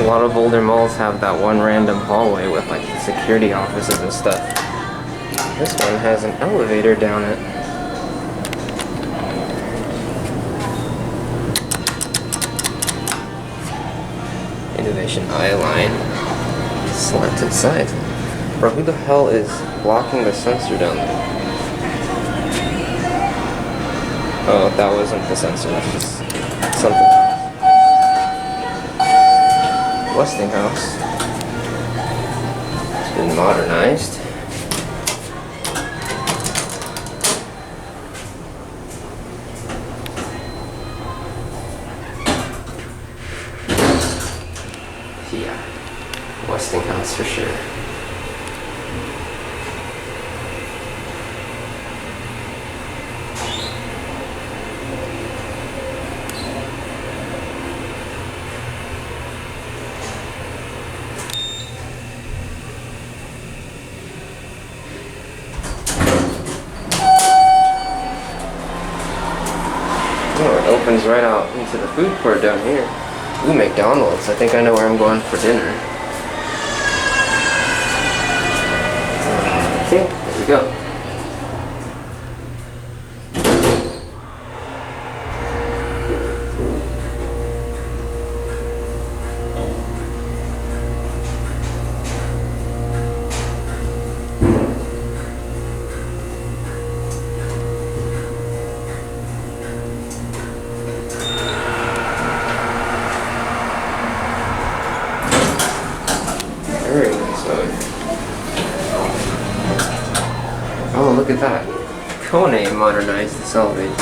lot of older malls have that one random hallway with like security offices and stuff. This one has an elevator down it. Innovation eye line. Slanted sides. Bro, who the hell is blocking the sensor down there? Oh, that wasn't the sensor, that's just something else. Westinghouse. It's been modernized. Yeah, Westinghouse for sure. Oh, it opens right out into the food court down here. Ooh, McDonald's. I think I know where I'm going for dinner. Okay, there we go. Very nice mode. Oh, look at that. KONE modernized this elevator.